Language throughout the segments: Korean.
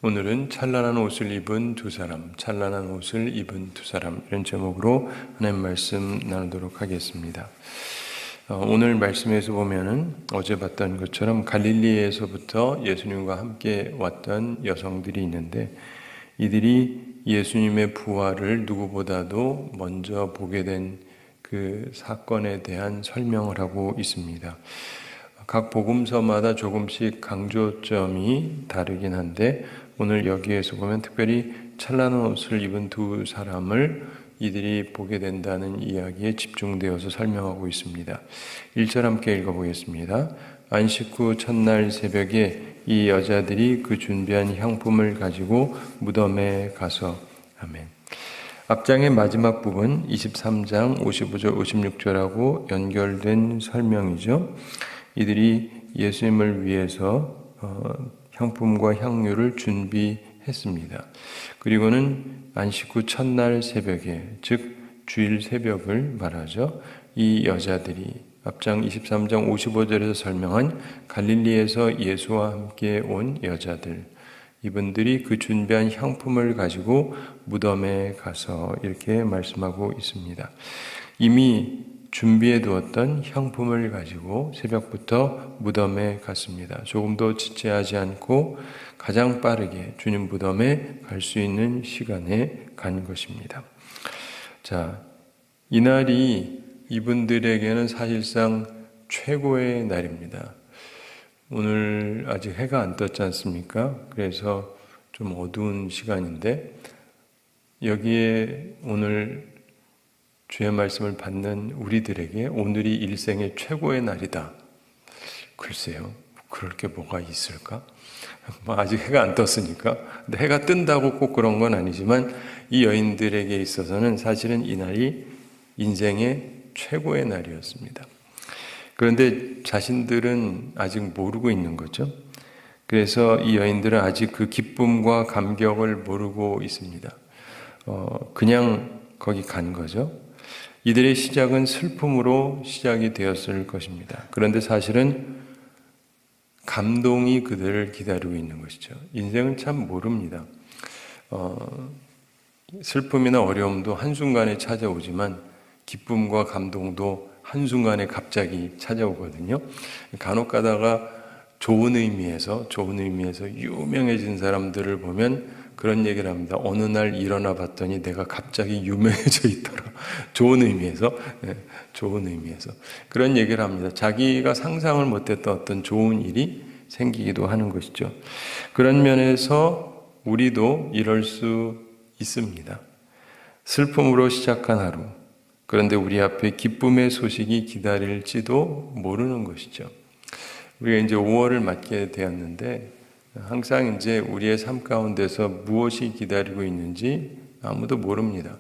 오늘은 찬란한 옷을 입은 두 사람, 찬란한 옷을 입은 두 사람 이런 제목으로 하나님 말씀 나누도록 하겠습니다. 오늘 말씀에서 보면은 어제 봤던 것처럼 갈릴리에서부터 예수님과 함께 왔던 여성들이 있는데 이들이 예수님의 부활을 누구보다도 먼저 보게 된 그 사건에 대한 설명을 하고 있습니다. 각 복음서마다 조금씩 강조점이 다르긴 한데 오늘 여기에서 보면 특별히 찬란한 옷을 입은 두 사람을 이들이 보게 된다는 이야기에 집중되어서 설명하고 있습니다. 1절 함께 읽어보겠습니다. 안식 후 첫날 새벽에 이 여자들이 그 준비한 향품을 가지고 무덤에 가서 아멘. 앞장의 마지막 부분 23장 55절 56절하고 연결된 설명이죠. 이들이 예수님을 위해서 향품과 향유를 준비했습니다. 그리고는 안식 후 첫날 새벽에, 즉 주일 새벽을 말하죠. 이 여자들이 앞장 23장 55절에서 설명한 갈릴리에서 예수와 함께 온 여자들, 이분들이 그 준비한 향품을 가지고 무덤에 가서 이렇게 말씀하고 있습니다. 이미 준비해 두었던 향품을 가지고 새벽부터 무덤에 갔습니다. 조금도 지체하지 않고 가장 빠르게 주님 무덤에 갈 수 있는 시간에 간 것입니다. 자, 이날이 이분들에게는 사실상 최고의 날입니다. 오늘 아직 해가 안 떴지 않습니까? 그래서 좀 어두운 시간인데 여기에 오늘 주의 말씀을 받는 우리들에게 오늘이 일생의 최고의 날이다. 글쎄요, 그럴 게 뭐가 있을까? 아직 해가 안 떴으니까. 근데 해가 뜬다고 꼭 그런 건 아니지만 이 여인들에게 있어서는 사실은 이 날이 인생의 최고의 날이었습니다. 그런데 자신들은 아직 모르고 있는 거죠. 그래서 이 여인들은 아직 그 기쁨과 감격을 모르고 있습니다. 그냥 거기 간 거죠. 이들의 시작은 슬픔으로 시작이 되었을 것입니다. 그런데 사실은 감동이 그들을 기다리고 있는 것이죠. 인생은 참 모릅니다. 슬픔이나 어려움도 한순간에 찾아오지만 기쁨과 감동도 한순간에 갑자기 찾아오거든요. 간혹 가다가 좋은 의미에서 유명해진 사람들을 보면 그런 얘기를 합니다. 어느 날 일어나 봤더니 내가 갑자기 유명해져 있더라. 좋은 의미에서 그런 얘기를 합니다. 자기가 상상을 못했던 어떤 좋은 일이 생기기도 하는 것이죠. 그런 면에서 우리도 이럴 수 있습니다. 슬픔으로 시작한 하루, 그런데 우리 앞에 기쁨의 소식이 기다릴지도 모르는 것이죠. 우리가 이제 5월을 맞게 되었는데 항상 이제 우리의 삶 가운데서 무엇이 기다리고 있는지 아무도 모릅니다.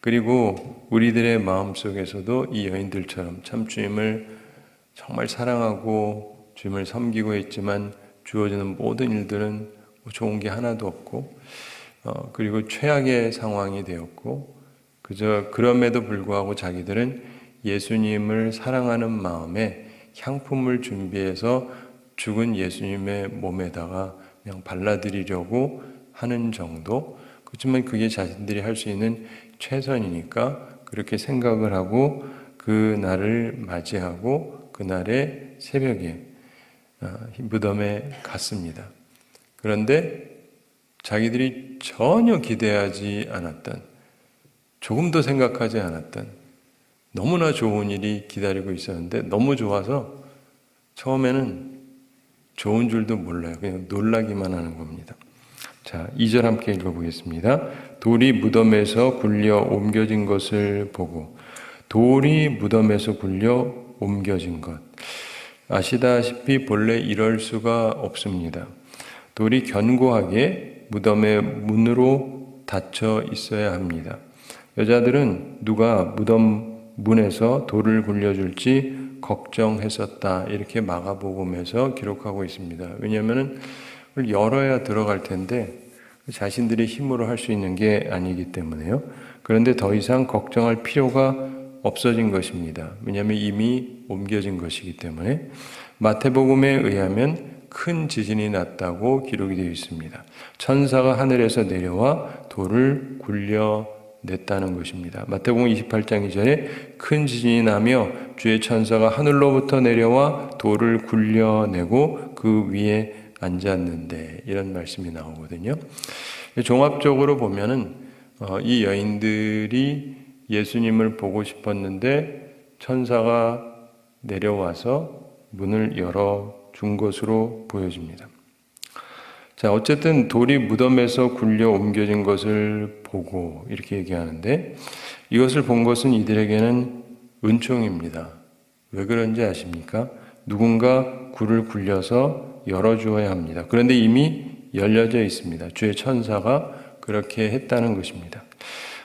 그리고 우리들의 마음 속에서도 이 여인들처럼 참 주님을 정말 사랑하고 주님을 섬기고 있지만 주어지는 모든 일들은 좋은 게 하나도 없고 그리고 최악의 상황이 되었고 그럼에도 불구하고 자기들은 예수님을 사랑하는 마음에 향품을 준비해서 죽은 예수님의 몸에다가 그냥 발라드리려고 하는 정도. 그렇지만 그게 자신들이 할 수 있는 최선이니까 그렇게 생각을 하고 그 날을 맞이하고 그날의 새벽에 무덤에 갔습니다. 그런데 자기들이 전혀 기대하지 않았던, 조금도 생각하지 않았던 너무나 좋은 일이 기다리고 있었는데 너무 좋아서 처음에는 좋은 줄도 몰라요. 그냥 놀라기만 하는 겁니다. 자, 2절 함께 읽어보겠습니다. 돌이 무덤에서 굴려 옮겨진 것을 보고, 돌이 무덤에서 굴려 옮겨진 것. 아시다시피 본래 이럴 수가 없습니다. 돌이 견고하게 무덤의 문으로 닫혀 있어야 합니다. 여자들은 누가 무덤 문에서 돌을 굴려줄지 걱정했었다. 이렇게 마가복음에서 기록하고 있습니다. 왜냐하면 열어야 들어갈 텐데 자신들의 힘으로 할 수 있는 게 아니기 때문에요. 그런데 더 이상 걱정할 필요가 없어진 것입니다. 왜냐하면 이미 옮겨진 것이기 때문에 마태복음에 의하면 큰 지진이 났다고 기록이 되어 있습니다. 천사가 하늘에서 내려와 돌을 굴려냈다는 것입니다. 마태복음 28장 2절에 큰 지진이 나며 주의 천사가 하늘로부터 내려와 돌을 굴려내고 그 위에 앉았는데, 이런 말씀이 나오거든요. 종합적으로 보면은 이 여인들이 예수님을 보고 싶었는데 천사가 내려와서 문을 열어준 것으로 보여집니다. 자, 어쨌든 돌이 무덤에서 굴려 옮겨진 것을 보고 이렇게 얘기하는데, 이것을 본 것은 이들에게는 은총입니다. 왜 그런지 아십니까? 누군가 굴을 굴려서 열어주어야 합니다. 그런데 이미 열려져 있습니다. 주의 천사가 그렇게 했다는 것입니다.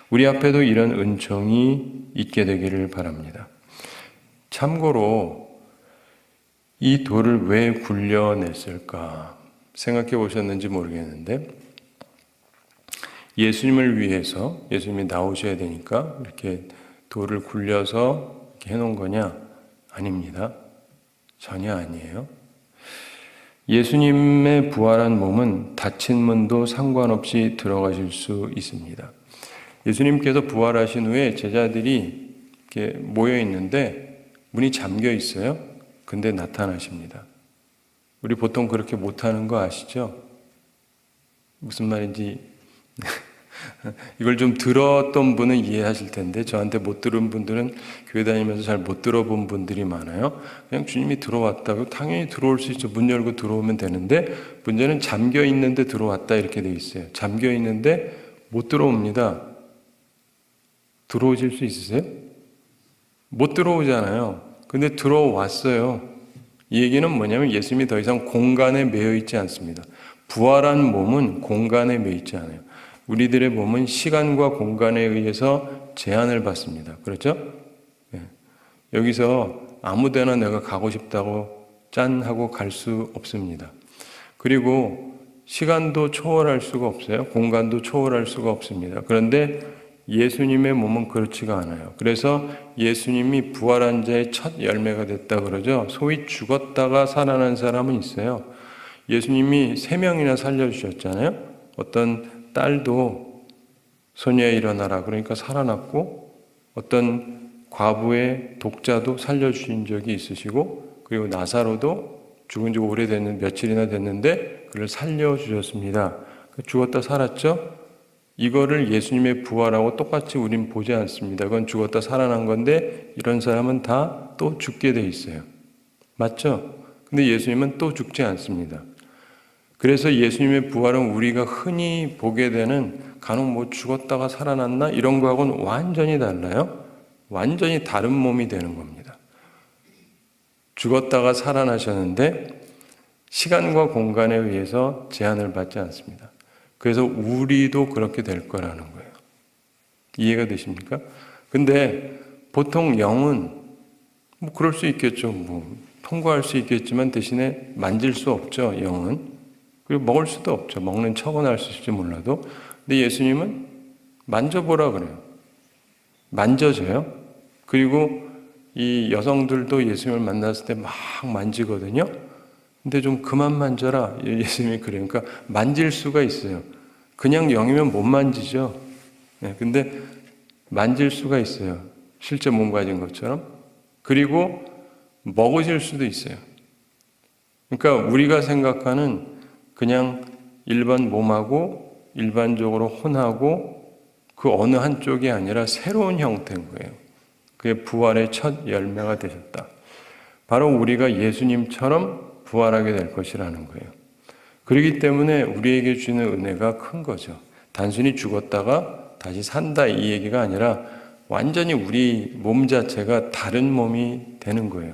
우리 앞에도 이런 은총이 있게 되기를 바랍니다. 참고로 이 돌을 왜 굴려냈을까 생각해 보셨는지 모르겠는데, 예수님을 위해서, 예수님이 나오셔야 되니까 이렇게 돌을 굴려서 이렇게 해놓은 거냐? 아닙니다. 전혀 아니에요. 예수님의 부활한 몸은 닫힌 문도 상관없이 들어가실 수 있습니다. 예수님께서 부활하신 후에 제자들이 이렇게 모여 있는데 문이 잠겨 있어요. 근데 나타나십니다. 우리 보통 그렇게 못하는 거 아시죠? 무슨 말인지 이걸 좀 들었던 분은 이해하실 텐데, 저한테 못 들은 분들은 교회 다니면서 잘 못 들어본 분들이 많아요. 그냥 주님이 들어왔다고 당연히 들어올 수 있죠. 문 열고 들어오면 되는데, 문제는 잠겨 있는데 들어왔다 이렇게 돼 있어요. 잠겨 있는데 못 들어옵니다. 들어오실 수 있으세요? 못 들어오잖아요. 근데 들어왔어요. 이 얘기는 뭐냐면 예수님이 더 이상 공간에 매여 있지 않습니다. 부활한 몸은 공간에 매여 있지 않아요. 우리들의 몸은 시간과 공간에 의해서 제한을 받습니다. 그렇죠? 네. 여기서 아무데나 내가 가고 싶다고 짠 하고 갈 수 없습니다. 그리고 시간도 초월할 수가 없어요. 공간도 초월할 수가 없습니다. 그런데 예수님의 몸은 그렇지가 않아요. 그래서 예수님이 부활한 자의 첫 열매가 됐다 그러죠. 소위 죽었다가 살아난 사람은 있어요. 예수님이 3명이나 살려주셨잖아요. 어떤 딸도 소녀야 일어나라 그러니까 살아났고, 어떤 과부의 독자도 살려주신 적이 있으시고, 그리고 나사로도 죽은 지 오래됐는데 며칠이나 됐는데 그를 살려주셨습니다. 죽었다 살았죠? 이거를 예수님의 부활하고 똑같이 우린 보지 않습니다. 그건 죽었다 살아난 건데 이런 사람은 다 또 죽게 돼 있어요. 맞죠? 근데 예수님은 또 죽지 않습니다. 그래서 예수님의 부활은 우리가 흔히 보게 되는 간혹 뭐 죽었다가 살아났나 이런 거하고는 완전히 달라요. 완전히 다른 몸이 되는 겁니다. 죽었다가 살아나셨는데 시간과 공간에 의해서 제한을 받지 않습니다. 그래서 우리도 그렇게 될 거라는 거예요. 이해가 되십니까? 근데 보통 영은 뭐 그럴 수 있겠죠. 뭐 통과할 수 있겠지만 대신에 만질 수 없죠. 영은. 그리고 먹을 수도 없죠. 먹는 척은 할 수 있을지 몰라도. 근데 예수님은 만져보라 그래요. 만져져요. 그리고 이 여성들도 예수님을 만났을 때 막 만지거든요. 근데 좀 그만 만져라. 예수님이 그래요. 그러니까 만질 수가 있어요. 그냥 영이면 못 만지죠. 네, 근데 만질 수가 있어요. 실제 몸 가진 것처럼. 그리고 먹으실 수도 있어요. 그러니까 우리가 생각하는 그냥 일반 몸하고 일반적으로 혼하고 그 어느 한쪽이 아니라 새로운 형태인 거예요. 그게 부활의 첫 열매가 되셨다. 바로 우리가 예수님처럼 부활하게 될 것이라는 거예요. 그렇기 때문에 우리에게 주는 은혜가 큰 거죠. 단순히 죽었다가 다시 산다 이 얘기가 아니라 완전히 우리 몸 자체가 다른 몸이 되는 거예요.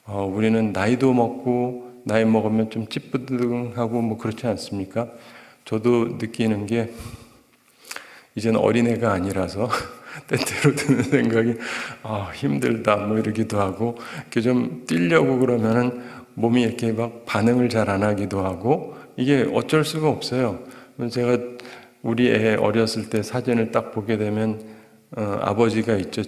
우리는 나이도 먹고 나이 먹으면 좀 찌뿌둥하고 뭐 그렇지 않습니까? 저도 느끼는 게 이제는 어린애가 아니라서 때때로 드는 생각이 힘들다 뭐 이러기도 하고, 이렇게 좀 뛰려고 그러면은 몸이 이렇게 막 반응을 잘 안 하기도 하고, 이게 어쩔 수가 없어요. 제가 우리 애 어렸을 때 사진을 딱 보게 되면 아버지가 있죠.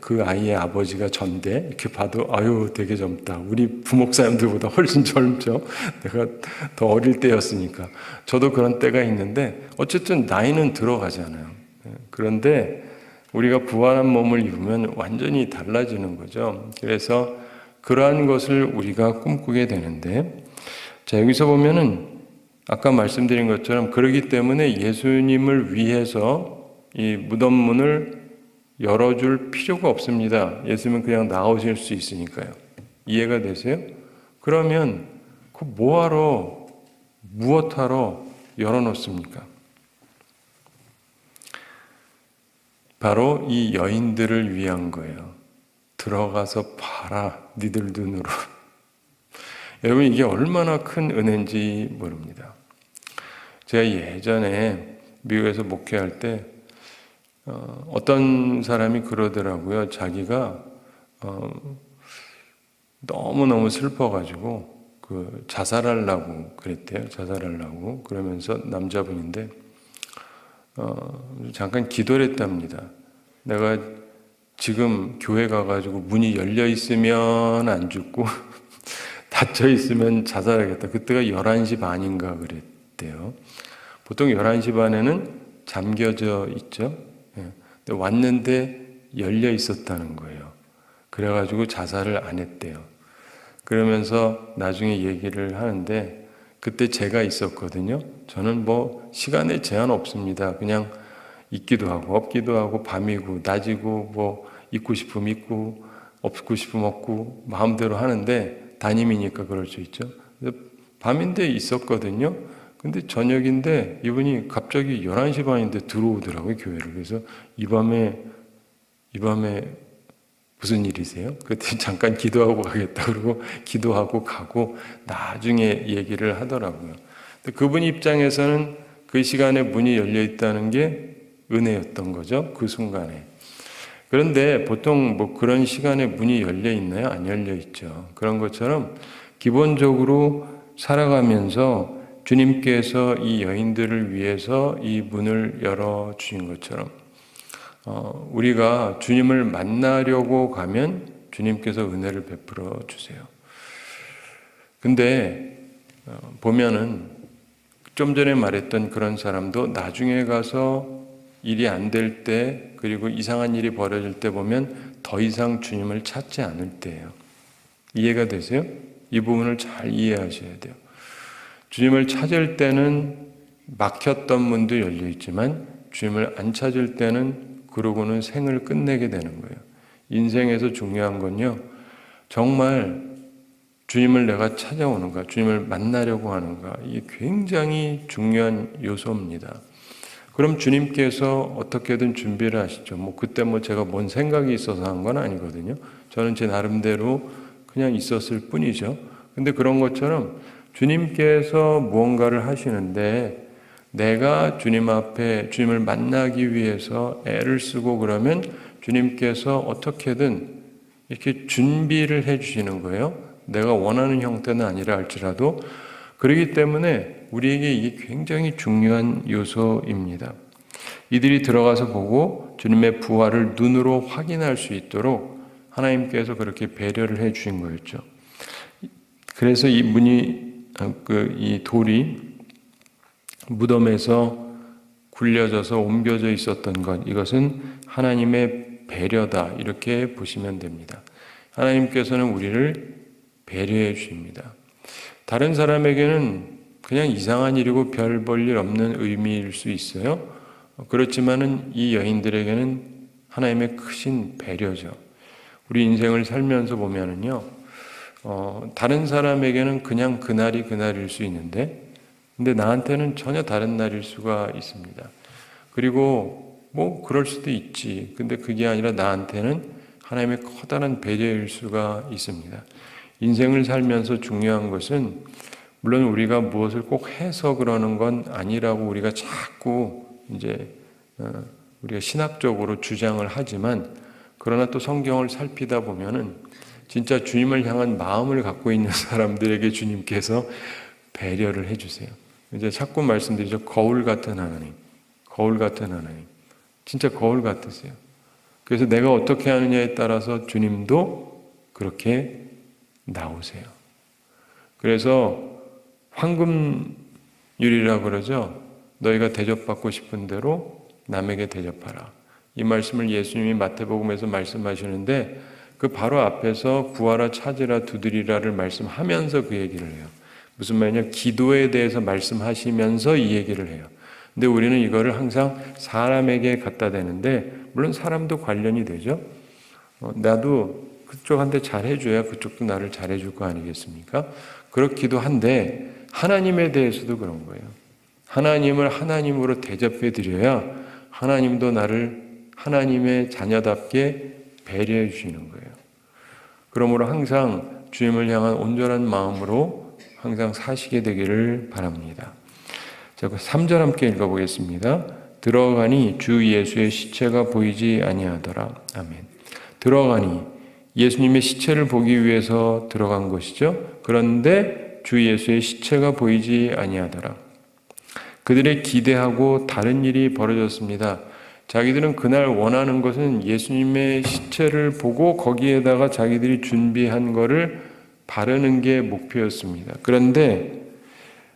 그 아이의 아버지가 전데 이렇게 봐도 아유 되게 젊다. 우리 부목사님들보다 훨씬 젊죠. 내가 더 어릴 때였으니까. 저도 그런 때가 있는데 어쨌든 나이는 들어가잖아요. 그런데 우리가 부활한 몸을 입으면 완전히 달라지는 거죠. 그래서 그러한 것을 우리가 꿈꾸게 되는데, 자, 여기서 보면은 아까 말씀드린 것처럼 그러기 때문에 예수님을 위해서 이 무덤 문을 열어줄 필요가 없습니다. 예수님은 그냥 나오실 수 있으니까요. 이해가 되세요? 그러면 그 뭐하러, 무엇하러 열어놓습니까? 바로 이 여인들을 위한 거예요. 들어가서 봐라, 니들 눈으로. 여러분, 이게 얼마나 큰 은혜인지 모릅니다. 제가 예전에 미국에서 목회할 때 어떤 사람이 그러더라고요. 자기가 너무너무 슬퍼가지고 자살하려고 그랬대요. 자살하려고. 그러면서 남자분인데 잠깐 기도를 했답니다. 내가 지금 교회 가가지고 문이 열려 있으면 안 죽고 닫혀 있으면 자살하겠다. 그때가 11시 반인가 그랬대요. 보통 11시 반에는 잠겨져 있죠. 근데 왔는데 열려 있었다는 거예요. 그래가지고 자살을 안 했대요. 그러면서 나중에 얘기를 하는데 그때 제가 있었거든요. 저는 뭐 시간에 제한 없습니다. 그냥 있기도 하고 없기도 하고 밤이고 낮이고 뭐 있고 싶으면 있고 없고 싶으면 없고 마음대로 하는데 담임이니까 그럴 수 있죠. 밤인데 있었거든요. 근데 저녁인데 이분이 갑자기 11시 반인데 들어오더라고요, 교회를. 그래서 이 밤에 무슨 일이세요? 그때 잠깐 기도하고 가겠다 그러고 기도하고 가고 나중에 얘기를 하더라고요. 근데 그분 입장에서는 그 시간에 문이 열려 있다는 게 은혜였던 거죠, 그 순간에. 그런데 보통 뭐 그런 시간에 문이 열려 있나요? 안 열려 있죠. 그런 것처럼 기본적으로 살아가면서 주님께서 이 여인들을 위해서 이 문을 열어주신 것처럼 우리가 주님을 만나려고 가면 주님께서 은혜를 베풀어 주세요. 근데 보면은 좀 전에 말했던 그런 사람도 나중에 가서 일이 안 될 때, 그리고 이상한 일이 벌어질 때 보면 더 이상 주님을 찾지 않을 때예요. 이해가 되세요? 이 부분을 잘 이해하셔야 돼요. 주님을 찾을 때는 막혔던 문도 열려 있지만 주님을 안 찾을 때는 그러고는 생을 끝내게 되는 거예요. 인생에서 중요한 건요, 정말 주님을 내가 찾아오는가, 주님을 만나려고 하는가, 이게 굉장히 중요한 요소입니다. 그럼 주님께서 어떻게든 준비를 하시죠. 뭐 그때 뭐 제가 뭔 생각이 있어서 한 건 아니거든요. 저는 제 나름대로 그냥 있었을 뿐이죠. 근데 그런 것처럼 주님께서 무언가를 하시는데 내가 주님 앞에 주님을 만나기 위해서 애를 쓰고 그러면 주님께서 어떻게든 이렇게 준비를 해 주시는 거예요. 내가 원하는 형태는 아니라 할지라도. 그렇기 때문에 우리에게 이게 굉장히 중요한 요소입니다. 이들이 들어가서 보고 주님의 부활을 눈으로 확인할 수 있도록 하나님께서 그렇게 배려를 해 주신 거였죠. 그래서 이 이 돌이 무덤에서 굴려져서 옮겨져 있었던 것, 이것은 하나님의 배려다, 이렇게 보시면 됩니다. 하나님께서는 우리를 배려해 주십니다. 다른 사람에게는 그냥 이상한 일이고 별 볼 일 없는 의미일 수 있어요. 그렇지만은 이 여인들에게는 하나님의 크신 배려죠. 우리 인생을 살면서 보면은요, 다른 사람에게는 그냥 그날이 그날일 수 있는데, 근데 나한테는 전혀 다른 날일 수가 있습니다. 그리고 뭐 그럴 수도 있지. 근데 그게 아니라 나한테는 하나님의 커다란 배려일 수가 있습니다. 인생을 살면서 중요한 것은 물론 우리가 무엇을 꼭 해서 그러는 건 아니라고 우리가 자꾸 이제 우리가 신학적으로 주장을 하지만, 그러나 또 성경을 살피다 보면은 진짜 주님을 향한 마음을 갖고 있는 사람들에게 주님께서 배려를 해주세요. 이제 자꾸 말씀드리죠. 거울 같은 하나님, 거울 같은 하나님, 진짜 거울 같으세요. 그래서 내가 어떻게 하느냐에 따라서 주님도 그렇게 나오세요. 그래서 황금률이라고 그러죠. 너희가 대접받고 싶은 대로 남에게 대접하라. 이 말씀을 예수님이 마태복음에서 말씀하시는데 그 바로 앞에서 구하라, 찾으라, 두드리라를 말씀하면서 그 얘기를 해요. 무슨 말이냐? 기도에 대해서 말씀하시면서 이 얘기를 해요. 근데 우리는 이거를 항상 사람에게 갖다 대는데, 물론 사람도 관련이 되죠. 나도 그쪽한테 잘해줘야 그쪽도 나를 잘해줄 거 아니겠습니까? 그렇기도 한데 하나님에 대해서도 그런 거예요. 하나님을 하나님으로 대접해 드려야 하나님도 나를 하나님의 자녀답게 배려해 주시는 거예요. 그러므로 항상 주님을 향한 온전한 마음으로 항상 사시게 되기를 바랍니다. 자, 3절 함께 읽어보겠습니다. 들어가니 주 예수의 시체가 보이지 아니하더라. 아멘. 들어가니 예수님의 시체를 보기 위해서 들어간 것이죠. 그런데 주 예수의 시체가 보이지 아니하더라. 그들의 기대하고 다른 일이 벌어졌습니다. 자기들은 그날 원하는 것은 예수님의 시체를 보고 거기에다가 자기들이 준비한 거를 바르는 게 목표였습니다. 그런데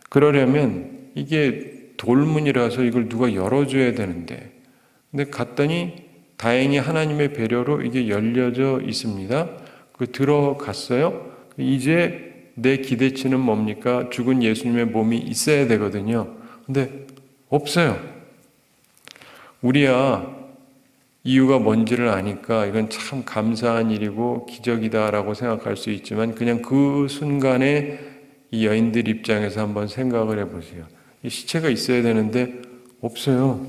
그러려면 이게 돌문이라서 이걸 누가 열어줘야 되는데, 근데 갔더니 다행히 하나님의 배려로 이게 열려져 있습니다. 그 들어갔어요. 이제 내 기대치는 뭡니까? 죽은 예수님의 몸이 있어야 되거든요. 근데 없어요. 우리야 이유가 뭔지를 아니까 이건 참 감사한 일이고 기적이다라고 생각할 수 있지만, 그냥 그 순간에 이 여인들 입장에서 한번 생각을 해보세요. 이 시체가 있어야 되는데 없어요.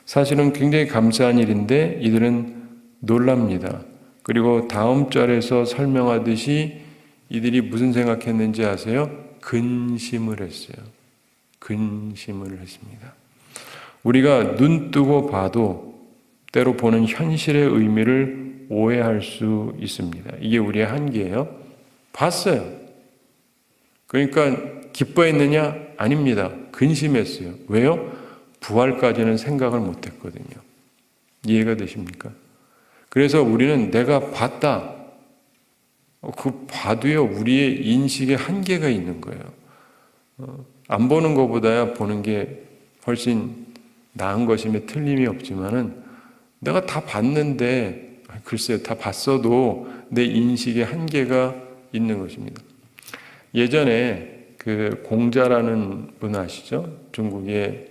사실은 굉장히 감사한 일인데 이들은 놀랍니다. 그리고 다음 절에서 설명하듯이 이들이 무슨 생각했는지 아세요? 근심을 했어요. 근심을 했습니다. 우리가 눈 뜨고 봐도 때로 보는 현실의 의미를 오해할 수 있습니다. 이게 우리의 한계예요. 봤어요. 그러니까 기뻐했느냐? 아닙니다. 근심했어요. 왜요? 부활까지는 생각을 못했거든요. 이해가 되십니까? 그래서 우리는 내가 봤다. 그 봐도요, 우리의 인식에 한계가 있는 거예요. 안 보는 것보다야 보는 게 훨씬 나은 것임에 틀림이 없지만은, 내가 다 봤는데, 글쎄요, 다 봤어도 내 인식에 한계가 있는 것입니다. 예전에 그 공자라는 분 아시죠? 중국의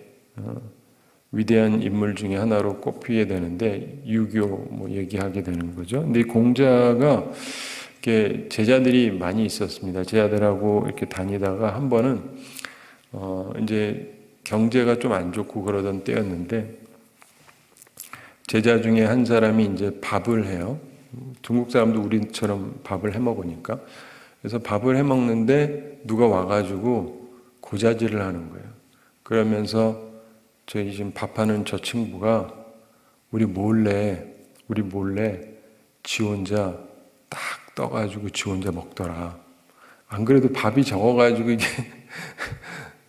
위대한 인물 중에 하나로 꼽히게 되는데, 유교 뭐 얘기하게 되는 거죠. 근데 이 공자가 이렇게 제자들이 많이 있었습니다. 제자들하고 이렇게 다니다가 한 번은 이제 경제가 좀 안 좋고 그러던 때였는데, 제자 중에 한 사람이 이제 밥을 해요. 중국 사람도 우리처럼 밥을 해 먹으니까. 그래서 밥을 해 먹는데 누가 와가지고 고자질을 하는 거예요. 그러면서 저희 지금 밥하는 저 친구가 우리 몰래 지 혼자 딱 떠가지고 지 혼자 먹더라. 안 그래도 밥이 적어가지고 이게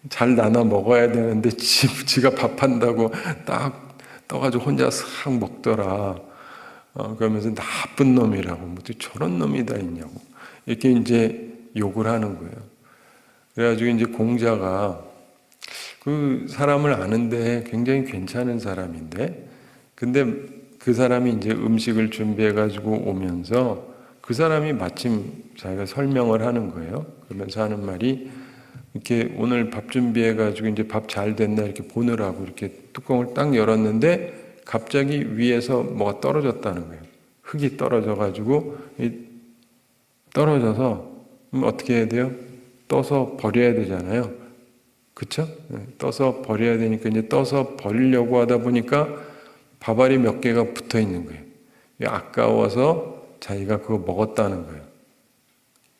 잘 나눠 먹어야 되는데 지가 밥한다고 딱 떠가지고 혼자 싹 먹더라. 그러면서 나쁜 놈이라고, 뭐 저런 놈이 다 있냐고 이렇게 이제 욕을 하는 거예요. 그래가지고 이제 공자가 그 사람을 아는데 굉장히 괜찮은 사람인데, 근데 그 사람이 이제 음식을 준비해가지고 오면서 그 사람이 마침 자기가 설명을 하는 거예요. 그러면서 하는 말이, 이렇게 오늘 밥 준비해가지고 이제 밥 잘 됐나 이렇게 보느라고 이렇게 뚜껑을 딱 열었는데 갑자기 위에서 뭐가 떨어졌다는 거예요. 흙이 떨어져가지고 떨어져서 어떻게 해야 돼요? 떠서 버려야 되잖아요. 그쵸? 떠서 버려야 되니까 이제 떠서 버리려고 하다 보니까 밥알이 몇 개가 붙어 있는 거예요. 아까워서 자기가 그거 먹었다는 거예요.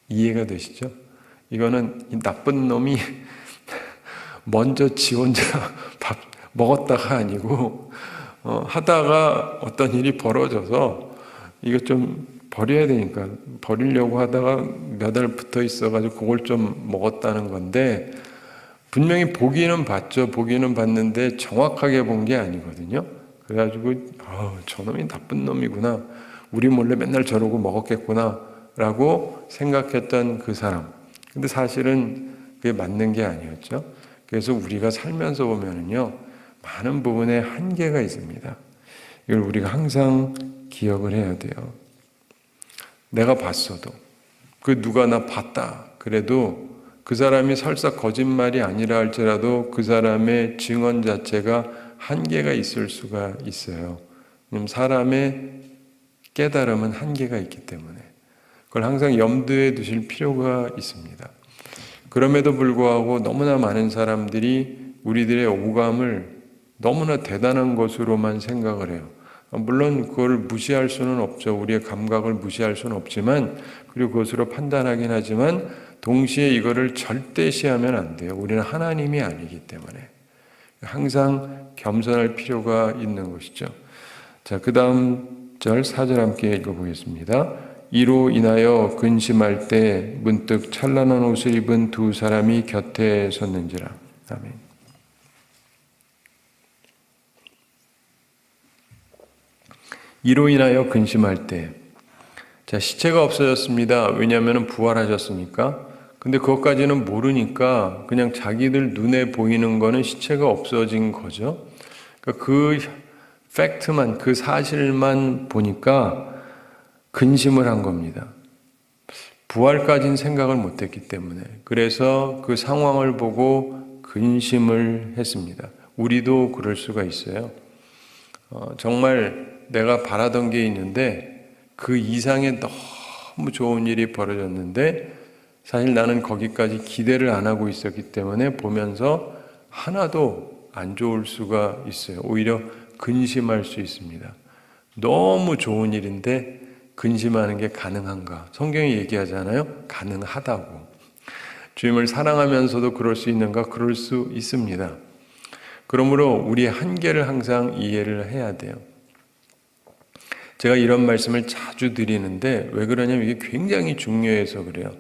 이해가 되시죠? 이거는 이 나쁜 놈이 먼저 지 혼자 밥 먹었다가 아니고 하다가 어떤 일이 벌어져서 이거 좀 버려야 되니까 버리려고 하다가 몇 알 붙어 있어가지고 그걸 좀 먹었다는 건데, 분명히 보기는 봤죠. 보기는 봤는데 정확하게 본 게 아니거든요. 그래가지고 저놈이 나쁜 놈이구나, 우리 몰래 맨날 저러고 먹었겠구나 라고 생각했던 그 사람. 근데 사실은 그게 맞는 게 아니었죠. 그래서 우리가 살면서 보면은요, 많은 부분에 한계가 있습니다. 이걸 우리가 항상 기억을 해야 돼요. 내가 봤어도, 그 누가 나 봤다 그래도 그 사람이 설사 거짓말이 아니라 할지라도 그 사람의 증언 자체가 한계가 있을 수가 있어요. 사람의 깨달음은 한계가 있기 때문에 그걸 항상 염두에 두실 필요가 있습니다. 그럼에도 불구하고 너무나 많은 사람들이 우리들의 오감을 너무나 대단한 것으로만 생각을 해요. 물론 그걸 무시할 수는 없죠. 우리의 감각을 무시할 수는 없지만, 그리고 그것으로 판단하긴 하지만 동시에 이거를 절대시하면 안 돼요. 우리는 하나님이 아니기 때문에 항상 겸손할 필요가 있는 것이죠. 자, 그 다음 절 4절 함께 읽어보겠습니다. 이로 인하여 근심할 때 문득 찬란한 옷을 입은 두 사람이 곁에 섰는지라. 아멘. 이로 인하여 근심할 때, 자, 시체가 없어졌습니다. 왜냐하면 부활하셨으니까. 근데 그것까지는 모르니까 그냥 자기들 눈에 보이는 거는 시체가 없어진 거죠. 그러니까 그 팩트만, 그 사실만 보니까 근심을 한 겁니다. 부활까지는 생각을 못했기 때문에. 그래서 그 상황을 보고 근심을 했습니다. 우리도 그럴 수가 있어요. 정말 내가 바라던 게 있는데 그 이상의 너무 좋은 일이 벌어졌는데 사실 나는 거기까지 기대를 안 하고 있었기 때문에 보면서 하나도 안 좋을 수가 있어요. 오히려 근심할 수 있습니다. 너무 좋은 일인데 근심하는 게 가능한가? 성경이 얘기하잖아요. 가능하다고. 주님을 사랑하면서도 그럴 수 있는가? 그럴 수 있습니다. 그러므로 우리의 한계를 항상 이해를 해야 돼요. 제가 이런 말씀을 자주 드리는데 왜 그러냐면 이게 굉장히 중요해서 그래요.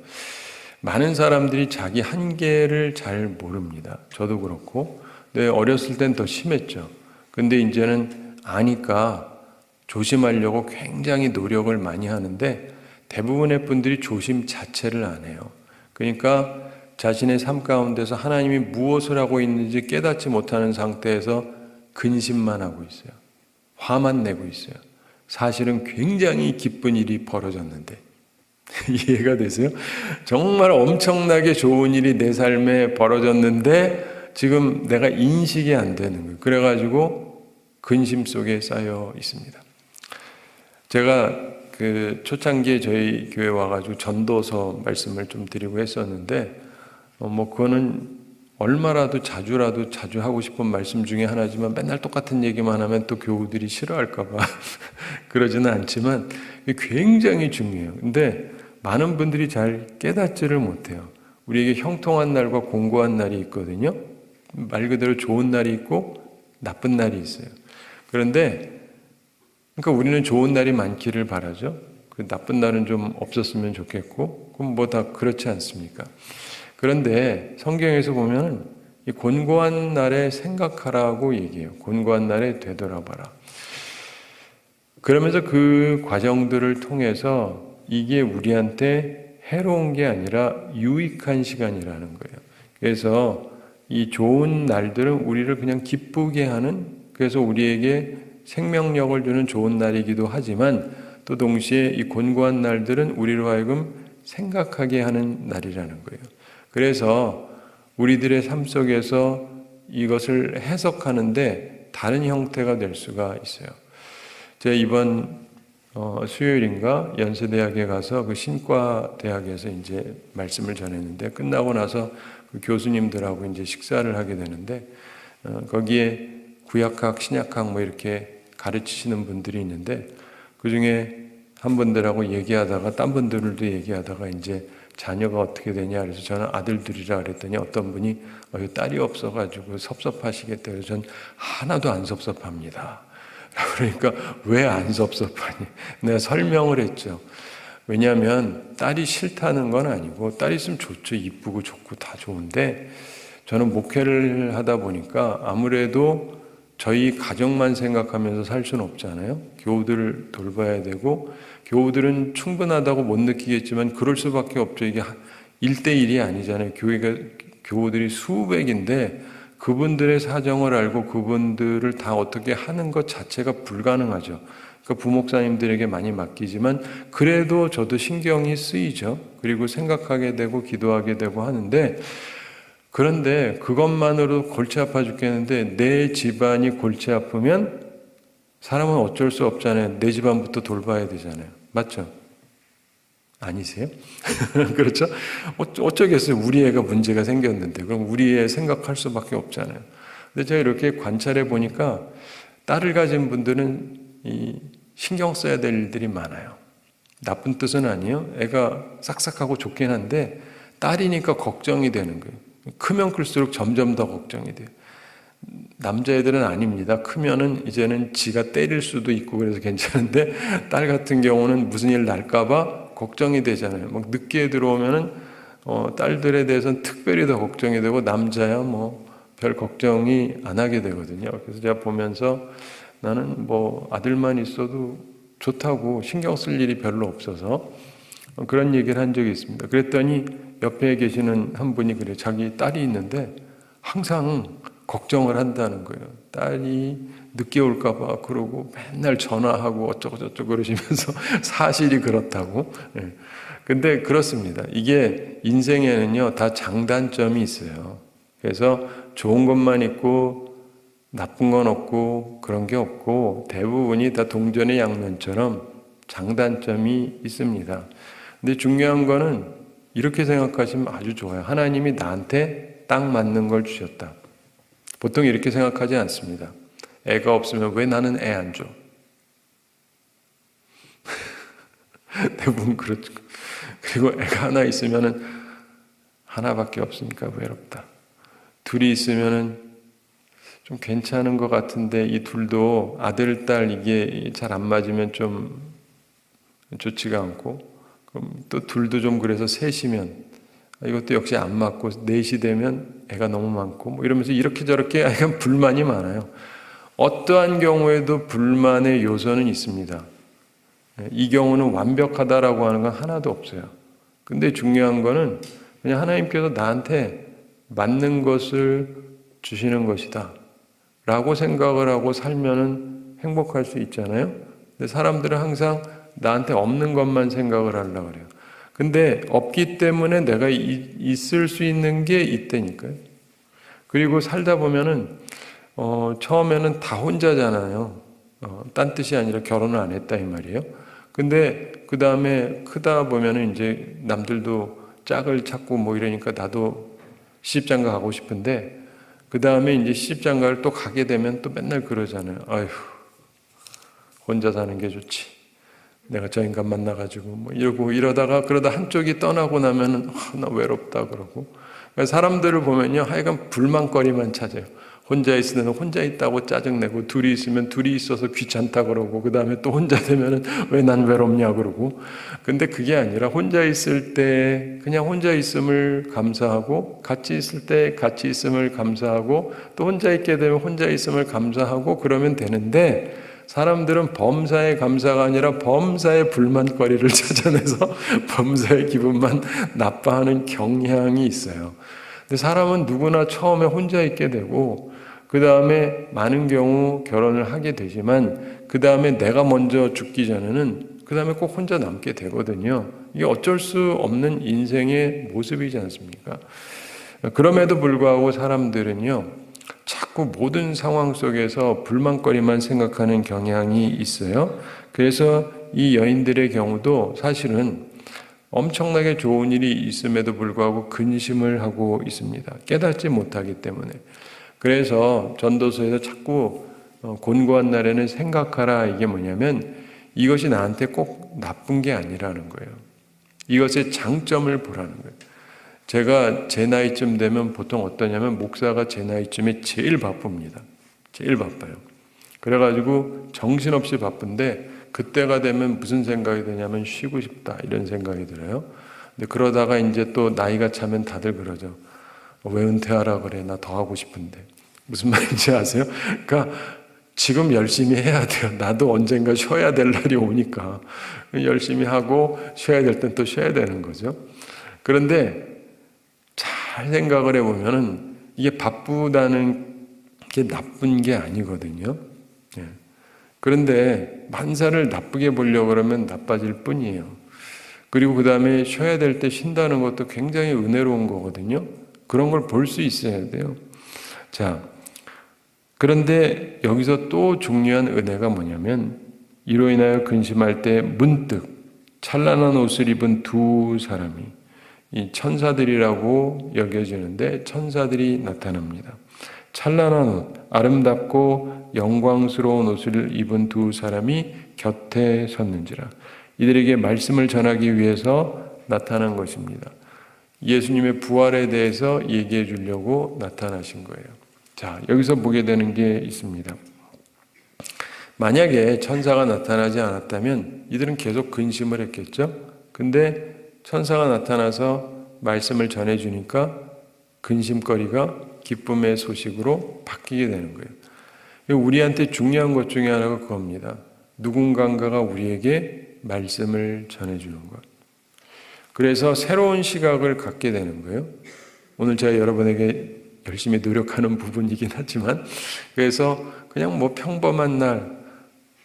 많은 사람들이 자기 한계를 잘 모릅니다. 저도 그렇고. 근데 어렸을 땐 더 심했죠. 근데 이제는 아니까 조심하려고 굉장히 노력을 많이 하는데 대부분의 분들이 조심 자체를 안 해요. 그러니까 자신의 삶 가운데서 하나님이 무엇을 하고 있는지 깨닫지 못하는 상태에서 근심만 하고 있어요. 화만 내고 있어요. 사실은 굉장히 기쁜 일이 벌어졌는데 이해가 되세요? 정말 엄청나게 좋은 일이 내 삶에 벌어졌는데 지금 내가 인식이 안 되는 거예요. 그래가지고 근심 속에 쌓여 있습니다. 제가 그 초창기에 저희 교회 와가지고 전도서 말씀을 좀 드리고 했었는데 그거는 얼마라도 자주 하고 싶은 말씀 중에 하나지만 맨날 똑같은 얘기만 하면 또 교우들이 싫어할까봐 그러지는 않지만 굉장히 중요해요. 근데 많은 분들이 잘 깨닫지를 못해요. 우리에게 형통한 날과 공고한 날이 있거든요. 말 그대로 좋은 날이 있고 나쁜 날이 있어요. 그런데 그러니까 우리는 좋은 날이 많기를 바라죠. 그 나쁜 날은 좀 없었으면 좋겠고, 그럼 뭐 다 그렇지 않습니까? 그런데 성경에서 보면 이 곤고한 날에 생각하라고 얘기해요. 곤고한 날에 되돌아봐라. 그러면서 그 과정들을 통해서 이게 우리한테 해로운 게 아니라 유익한 시간이라는 거예요. 그래서 이 좋은 날들은 우리를 그냥 기쁘게 하는, 그래서 우리에게 생명력을 주는 좋은 날이기도 하지만 또 동시에 이 곤고한 날들은 우리로 하여금 생각하게 하는 날이라는 거예요. 그래서 우리들의 삶 속에서 이것을 해석하는데 다른 형태가 될 수가 있어요. 제가 이번 수요일인가 연세대학에 가서 그 신과대학에서 이제 말씀을 전했는데 끝나고 나서 그 교수님들하고 이제 식사를 하게 되는데 거기에 구약학, 신약학 뭐 이렇게 가르치시는 분들이 있는데 그 중에 한 분들하고 얘기하다가 딴 분들도 얘기하다가 이제 자녀가 어떻게 되냐 그래서 저는 아들들이라 그랬더니 어떤 분이 딸이 없어가지고 섭섭하시겠다 그래서 전 하나도 안 섭섭합니다. 그러니까 왜 안 섭섭하니? 내가 설명을 했죠. 왜냐하면 딸이 싫다는 건 아니고 딸 있으면 좋죠. 이쁘고 좋고 다 좋은데 저는 목회를 하다 보니까 아무래도 저희 가정만 생각하면서 살 수는 없잖아요. 교우들을 돌봐야 되고, 교우들은 충분하다고 못 느끼겠지만 그럴 수밖에 없죠. 이게 1대1이 아니잖아요. 교우들이 수백인데 그분들의 사정을 알고 그분들을 다 어떻게 하는 것 자체가 불가능하죠. 그러니까 부목사님들에게 많이 맡기지만 그래도 저도 신경이 쓰이죠. 그리고 생각하게 되고 기도하게 되고 하는데, 그런데 그것만으로 골치 아파 죽겠는데 내 집안이 골치 아프면 사람은 어쩔 수 없잖아요. 내 집안부터 돌봐야 되잖아요. 맞죠? 아니세요? 그렇죠? 어쩌겠어요. 우리 애가 문제가 생겼는데 그럼 우리 애 생각할 수밖에 없잖아요. 근데 제가 이렇게 관찰해 보니까 딸을 가진 분들은 이 신경 써야 될 일들이 많아요. 나쁜 뜻은 아니에요. 애가 싹싹하고 좋긴 한데 딸이니까 걱정이 되는 거예요. 크면 클수록 점점 더 걱정이 돼요. 남자애들은 아닙니다. 크면은 이제는 지가 때릴 수도 있고 그래서 괜찮은데 딸 같은 경우는 무슨 일 날까봐 걱정이 되잖아요. 막 늦게 들어오면은 딸들에 대해서는 특별히 더 걱정이 되고 남자야 뭐 별 걱정이 안 하게 되거든요. 그래서 제가 보면서 나는 뭐 아들만 있어도 좋다고 신경 쓸 일이 별로 없어서 그런 얘기를 한 적이 있습니다. 그랬더니 옆에 계시는 한 분이 그래요. 자기 딸이 있는데 항상 걱정을 한다는 거예요. 딸이 늦게 올까 봐 그러고 맨날 전화하고 어쩌고 저쩌고 그러시면서 사실이 그렇다고. 근데 그렇습니다. 이게 인생에는요 다 장단점이 있어요. 그래서 좋은 것만 있고 나쁜 건 없고 그런 게 없고 대부분이 다 동전의 양면처럼 장단점이 있습니다. 근데 중요한 거는 이렇게 생각하시면 아주 좋아요. 하나님이 나한테 딱 맞는 걸 주셨다. 보통 이렇게 생각하지 않습니다. 애가 없으면 왜 나는 애 안 줘? 대부분 그렇죠. 그리고 애가 하나 있으면은 하나밖에 없으니까 외롭다. 둘이 있으면은 좀 괜찮은 것 같은데 이 둘도 아들, 딸 이게 잘 안 맞으면 좀 좋지가 않고, 그럼 또 둘도 좀 그래서 셋이면 이것도 역시 안 맞고 넷이 되면 애가 너무 많고 뭐 이러면서 이렇게 저렇게 약간 불만이 많아요. 어떠한 경우에도 불만의 요소는 있습니다. 이 경우는 완벽하다라고 하는 건 하나도 없어요. 근데 중요한 거는 그냥 하나님께서 나한테 맞는 것을 주시는 것이다 라고 생각을 하고 살면은 행복할 수 있잖아요. 근데 사람들은 항상 나한테 없는 것만 생각을 하려고 그래요. 근데 없기 때문에 내가 있을 수 있는 게 있다니까요. 그리고 살다 보면은 처음에는 다 혼자잖아요. 딴 뜻이 아니라 결혼을 안 했다 이 말이에요. 근데 그 다음에 크다 보면은 이제 남들도 짝을 찾고 뭐 이러니까 나도 시집장가 가고 싶은데 그 다음에 이제 시집장가를 또 가게 되면 또 맨날 그러잖아요. 아휴, 혼자 사는 게 좋지. 내가 저 인간 만나가지고 뭐 이러고 이러다가 그러다 한쪽이 떠나고 나면은 나 외롭다 그러고. 그러니까 사람들을 보면요 하여간 불만거리만 찾아요. 혼자 있을 때는 혼자 있다고 짜증내고 둘이 있으면 둘이 있어서 귀찮다 그러고 그 다음에 또 혼자 되면은 왜 난 외롭냐 그러고. 근데 그게 아니라 혼자 있을 때 그냥 혼자 있음을 감사하고 같이 있을 때 같이 있음을 감사하고 또 혼자 있게 되면 혼자 있음을 감사하고 그러면 되는데 사람들은 범사의 감사가 아니라 범사의 불만거리를 찾아내서 범사의 기분만 나빠하는 경향이 있어요. 근데 사람은 누구나 처음에 혼자 있게 되고 그 다음에 많은 경우 결혼을 하게 되지만 그 다음에 내가 먼저 죽기 전에는 그 다음에 꼭 혼자 남게 되거든요. 이게 어쩔 수 없는 인생의 모습이지 않습니까? 그럼에도 불구하고 사람들은요 자꾸 모든 상황 속에서 불만거리만 생각하는 경향이 있어요. 그래서 이 여인들의 경우도 사실은 엄청나게 좋은 일이 있음에도 불구하고 근심을 하고 있습니다. 깨닫지 못하기 때문에. 그래서 전도서에서 자꾸 곤고한 날에는 생각하라 이게 뭐냐면 이것이 나한테 꼭 나쁜 게 아니라는 거예요. 이것의 장점을 보라는 거예요. 제가 제 나이쯤 되면 보통 어떠냐면 목사가 제 나이쯤에 제일 바쁩니다. 제일 바빠요. 그래가지고 정신없이 바쁜데 그때가 되면 무슨 생각이 드냐면 쉬고 싶다 이런 생각이 들어요. 근데 그러다가 이제 또 나이가 차면 다들 그러죠. 왜 은퇴하라 그래? 나 더 하고 싶은데. 무슨 말인지 아세요? 그러니까 지금 열심히 해야 돼요. 나도 언젠가 쉬어야 될 날이 오니까 열심히 하고 쉬어야 될 땐 또 쉬어야 되는 거죠. 그런데 잘 생각을 해보면은 이게 바쁘다는 게 나쁜 게 아니거든요. 예. 그런데 만사를 나쁘게 보려고 그러면 나빠질 뿐이에요. 그리고 그 다음에 쉬어야 될 때 쉰다는 것도 굉장히 은혜로운 거거든요. 그런 걸 볼 수 있어야 돼요. 자, 그런데 여기서 또 중요한 은혜가 뭐냐면 이로 인하여 근심할 때 문득 찬란한 옷을 입은 두 사람이 이 천사들이라고 여겨지는데 천사들이 나타납니다. 찬란한 옷, 아름답고 영광스러운 옷을 입은 두 사람이 곁에 섰는지라. 이들에게 말씀을 전하기 위해서 나타난 것입니다. 예수님의 부활에 대해서 얘기해 주려고 나타나신 거예요. 자, 여기서 보게 되는 게 있습니다. 만약에 천사가 나타나지 않았다면 이들은 계속 근심을 했겠죠? 근데 천사가 나타나서 말씀을 전해주니까 근심거리가 기쁨의 소식으로 바뀌게 되는 거예요. 우리한테 중요한 것 중에 하나가 그겁니다. 누군가가 우리에게 말씀을 전해주는 것. 그래서 새로운 시각을 갖게 되는 거예요. 오늘 제가 여러분에게 열심히 노력하는 부분이긴 하지만, 그래서 그냥 뭐 평범한 날,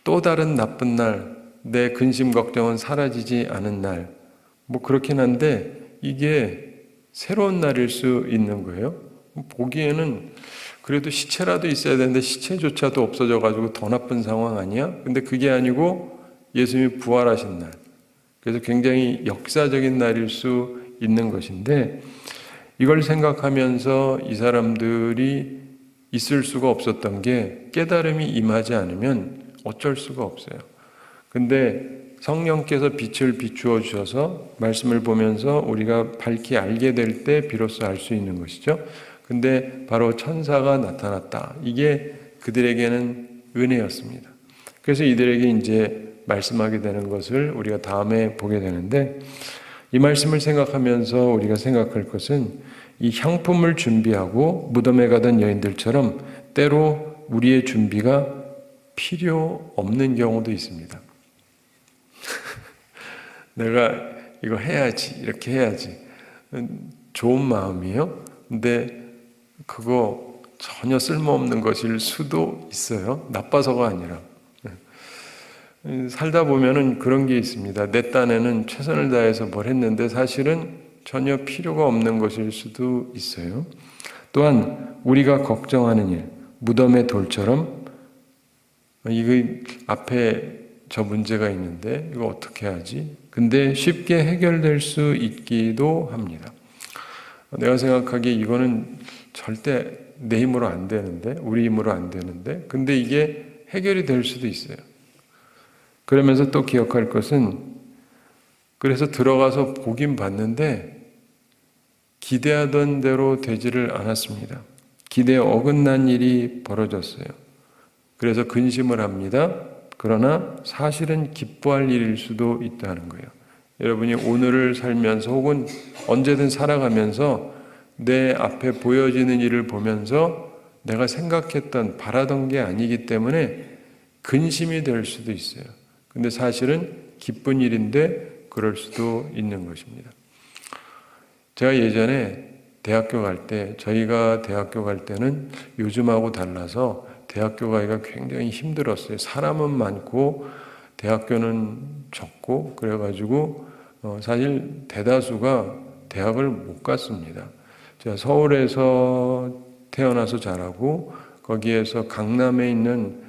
또 다른 나쁜 날, 내 근심 걱정은 사라지지 않은 날, 뭐 그렇긴 한데 이게 새로운 날일 수 있는 거예요. 보기에는 그래도 시체라도 있어야 되는데 시체조차도 없어져 가지고 더 나쁜 상황 아니야? 근데 그게 아니고 예수님이 부활하신 날. 그래서 굉장히 역사적인 날일 수 있는 것인데 이걸 생각하면서 이 사람들이 있을 수가 없었던 게 깨달음이 임하지 않으면 어쩔 수가 없어요. 근데 성령께서 빛을 비추어 주셔서 말씀을 보면서 우리가 밝히 알게 될 때 비로소 알 수 있는 것이죠. 근데 바로 천사가 나타났다. 이게 그들에게는 은혜였습니다. 그래서 이들에게 이제 말씀하게 되는 것을 우리가 다음에 보게 되는데 이 말씀을 생각하면서 우리가 생각할 것은 이 향품을 준비하고 무덤에 가던 여인들처럼 때로 우리의 준비가 필요 없는 경우도 있습니다. 내가 이거 해야지, 이렇게 해야지. 좋은 마음이에요. 근데 그거 전혀 쓸모없는 것일 수도 있어요. 나빠서가 아니라. 살다 보면은 그런 게 있습니다. 내 딴에는 최선을 다해서 뭘 했는데 사실은 전혀 필요가 없는 것일 수도 있어요. 또한 우리가 걱정하는 일, 무덤의 돌처럼 이거 앞에 저 문제가 있는데 이거 어떻게 하지? 근데 쉽게 해결될 수 있기도 합니다. 내가 생각하기에 이거는 절대 내 힘으로 안 되는데, 우리 힘으로 안 되는데, 근데 이게 해결이 될 수도 있어요. 그러면서 또 기억할 것은, 그래서 들어가서 보긴 봤는데 기대하던 대로 되지를 않았습니다. 기대에 어긋난 일이 벌어졌어요. 그래서 근심을 합니다. 그러나 사실은 기뻐할 일일 수도 있다는 거예요. 여러분이 오늘을 살면서 혹은 언제든 살아가면서 내 앞에 보여지는 일을 보면서 내가 생각했던, 바라던 게 아니기 때문에 근심이 될 수도 있어요. 근데 사실은 기쁜 일인데 그럴 수도 있는 것입니다. 제가 예전에 대학교 갈 때, 저희가 대학교 갈 때는 요즘하고 달라서 대학교 가기가 굉장히 힘들었어요. 사람은 많고 대학교는 적고 그래가지고 사실 대다수가 대학을 못 갔습니다. 제가 서울에서 태어나서 자라고 거기에서 강남에 있는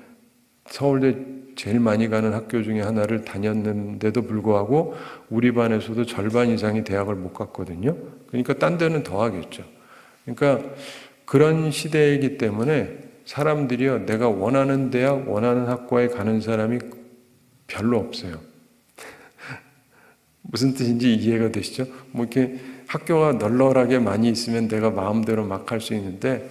서울대 제일 많이 가는 학교 중에 하나를 다녔는데도 불구하고 우리 반에서도 절반 이상이 대학을 못 갔거든요. 그러니까 딴 데는 더 하겠죠. 그러니까 그런 시대이기 때문에 사람들이요, 내가 원하는 대학, 원하는 학과에 가는 사람이 별로 없어요. 무슨 뜻인지 이해가 되시죠? 뭐 이렇게 학교가 널널하게 많이 있으면 내가 마음대로 막 할 수 있는데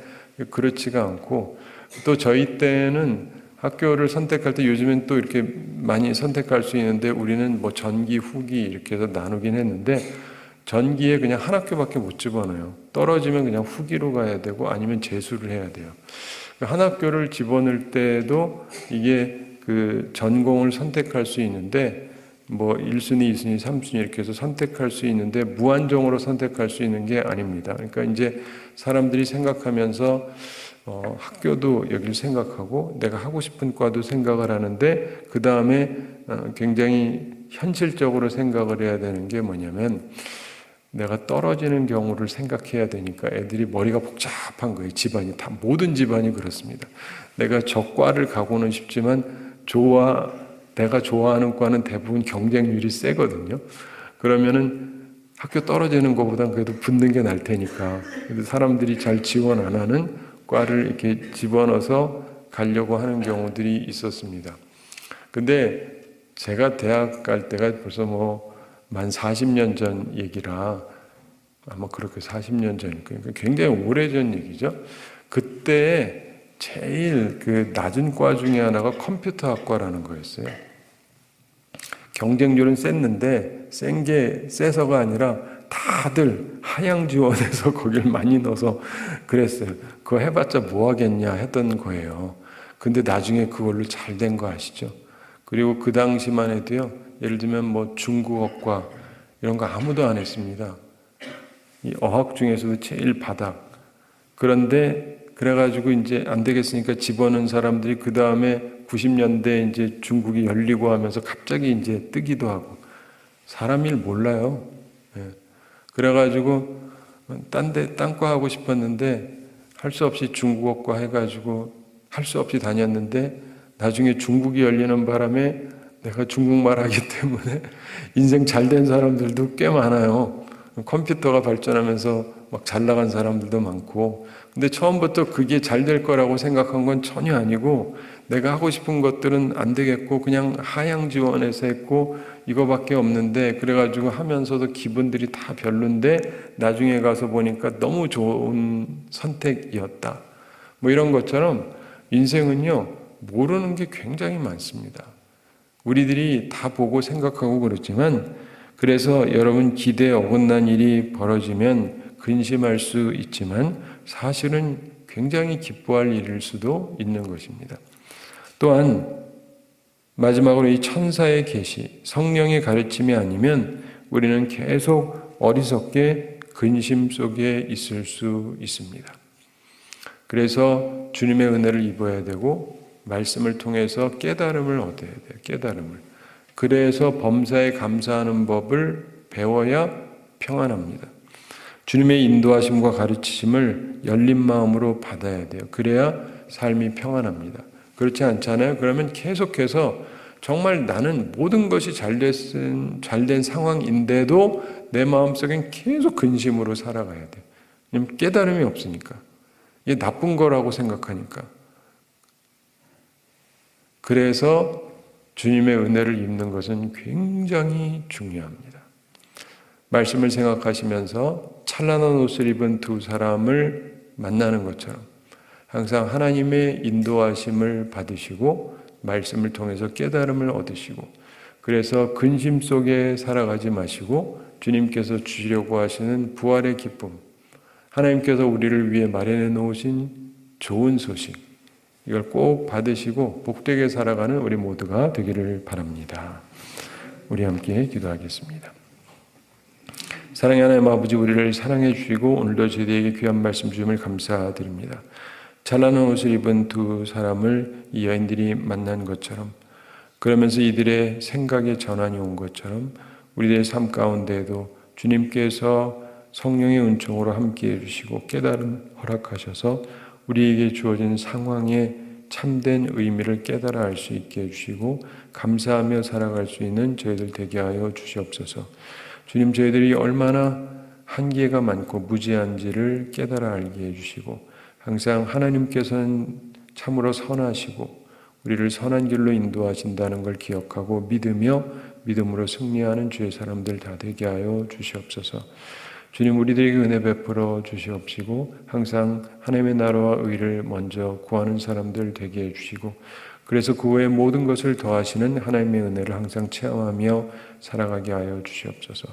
그렇지가 않고, 또 저희 때는 학교를 선택할 때 요즘엔 또 이렇게 많이 선택할 수 있는데 우리는 뭐 전기, 후기 이렇게 해서 나누긴 했는데 전기에 그냥 한 학교밖에 못 집어넣어요. 떨어지면 그냥 후기로 가야 되고 아니면 재수를 해야 돼요. 한 학교를 집어넣을 때도 이게 그 전공을 선택할 수 있는데 뭐 1순위, 2순위, 3순위 이렇게 해서 선택할 수 있는데 무한정으로 선택할 수 있는 게 아닙니다. 그러니까 이제 사람들이 생각하면서 학교도 여기를 생각하고 내가 하고 싶은 과도 생각을 하는데 그 다음에 굉장히 현실적으로 생각을 해야 되는 게 뭐냐면 내가 떨어지는 경우를 생각해야 되니까 애들이 머리가 복잡한 거예요. 집안이 다 모든 집안이 그렇습니다. 내가 저 과를 가고는 싶지만 내가 좋아하는 과는 대부분 경쟁률이 세거든요. 그러면은 학교 떨어지는 것보단 그래도 붙는 게 나을 테니까 사람들이 잘 지원 안 하는 과를 이렇게 집어넣어서 가려고 하는 경우들이 있었습니다. 근데 제가 대학 갈 때가 벌써 만 40년 전 얘기라 아마 그렇게 40년 전, 그러니까 굉장히 오래전 얘기죠. 그때 제일 그 낮은 과 중에 하나가 컴퓨터학과라는 거였어요. 경쟁률은 셌는데 센 게 세서가 아니라 다들 하향 지원해서 거길 많이 넣어서 그랬어요. 그거 해봤자 뭐 하겠냐 했던 거예요. 근데 나중에 그걸로 잘 된 거 아시죠? 그리고 그 당시만 해도요, 예를 들면 뭐 중국어과 이런 거 아무도 안 했습니다. 이 어학 중에서도 제일 바닥. 그런데 그래가지고 이제 안 되겠으니까 집어넣은 사람들이 그 다음에 90년대 이제 중국이 열리고 하면서 갑자기 이제 뜨기도 하고 사람 일 몰라요. 예. 그래가지고 딴과 하고 싶었는데 할 수 없이 중국어과 해가지고 할 수 없이 다녔는데 나중에 중국이 열리는 바람에 내가 중국말 하기 때문에 인생 잘된 사람들도 꽤 많아요. 컴퓨터가 발전하면서 막 잘 나간 사람들도 많고. 근데 처음부터 그게 잘 될 거라고 생각한 건 전혀 아니고 내가 하고 싶은 것들은 안 되겠고 그냥 하향 지원해서 했고 이거밖에 없는데 그래가지고 하면서도 기분들이 다 별론데 나중에 가서 보니까 너무 좋은 선택이었다. 뭐 이런 것처럼 인생은요, 모르는 게 굉장히 많습니다. 우리들이 다 보고 생각하고 그렇지만 그래서 여러분 기대에 어긋난 일이 벌어지면 근심할 수 있지만 사실은 굉장히 기뻐할 일일 수도 있는 것입니다. 또한 마지막으로 이 천사의 계시, 성령의 가르침이 아니면 우리는 계속 어리석게 근심 속에 있을 수 있습니다. 그래서 주님의 은혜를 입어야 되고 말씀을 통해서 깨달음을 얻어야 돼요. 깨달음을. 그래서 범사에 감사하는 법을 배워야 평안합니다. 주님의 인도하심과 가르치심을 열린 마음으로 받아야 돼요. 그래야 삶이 평안합니다. 그렇지 않잖아요? 그러면 계속해서 정말 나는 모든 것이 잘된 상황인데도 내 마음속엔 계속 근심으로 살아가야 돼요. 왜냐하면 깨달음이 없으니까. 이게 나쁜 거라고 생각하니까. 그래서 주님의 은혜를 입는 것은 굉장히 중요합니다. 말씀을 생각하시면서 찬란한 옷을 입은 두 사람을 만나는 것처럼 항상 하나님의 인도하심을 받으시고 말씀을 통해서 깨달음을 얻으시고 그래서 근심 속에 살아가지 마시고 주님께서 주시려고 하시는 부활의 기쁨, 하나님께서 우리를 위해 마련해 놓으신 좋은 소식, 이걸 꼭 받으시고 복되게 살아가는 우리 모두가 되기를 바랍니다. 우리 함께 기도하겠습니다. 사랑의 하나님 아버지, 우리를 사랑해 주시고 오늘도 저희에게 귀한 말씀 주심을 감사드립니다. 찬란한 옷을 입은 두 사람을 이 여인들이 만난 것처럼, 그러면서 이들의 생각의 전환이 온 것처럼 우리들의 삶 가운데에도 주님께서 성령의 은총으로 함께해 주시고 깨달음 허락하셔서 우리에게 주어진 상황의 참된 의미를 깨달아 알 수 있게 해주시고 감사하며 살아갈 수 있는 저희들 되게 하여 주시옵소서. 주님, 저희들이 얼마나 한계가 많고 무지한지를 깨달아 알게 해주시고 항상 하나님께서는 참으로 선하시고 우리를 선한 길로 인도하신다는 걸 기억하고 믿으며 믿음으로 승리하는 주의 사람들 다 되게 하여 주시옵소서. 주님, 우리들에게 은혜 베풀어 주시옵시고 항상 하나님의 나라와 의를 먼저 구하는 사람들 되게 해주시고 그래서 그 외의 모든 것을 더하시는 하나님의 은혜를 항상 체험하며 살아가게 하여 주시옵소서.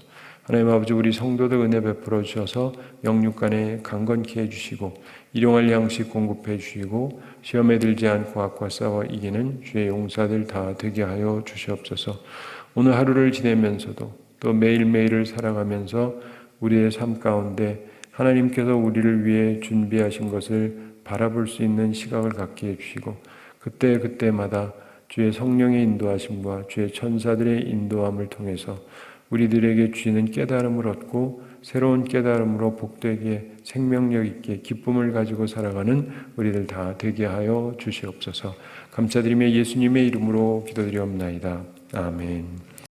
하나님 아버지, 우리 성도들 은혜 베풀어 주셔서 영육간에 강건케 해주시고 일용할 양식 공급해 주시고 시험에 들지 않고 악과 싸워 이기는 주의 용사들 다 되게 하여 주시옵소서. 오늘 하루를 지내면서도 또 매일매일을 살아가면서 우리의 삶 가운데 하나님께서 우리를 위해 준비하신 것을 바라볼 수 있는 시각을 갖게 해주시고 그때마다 주의 성령의 인도하심과 주의 천사들의 인도함을 통해서 우리들에게 주시는 깨달음을 얻고 새로운 깨달음으로 복되게 생명력 있게 기쁨을 가지고 살아가는 우리들 다 되게 하여 주시옵소서. 감사드리며 예수님의 이름으로 기도드리옵나이다. 아멘.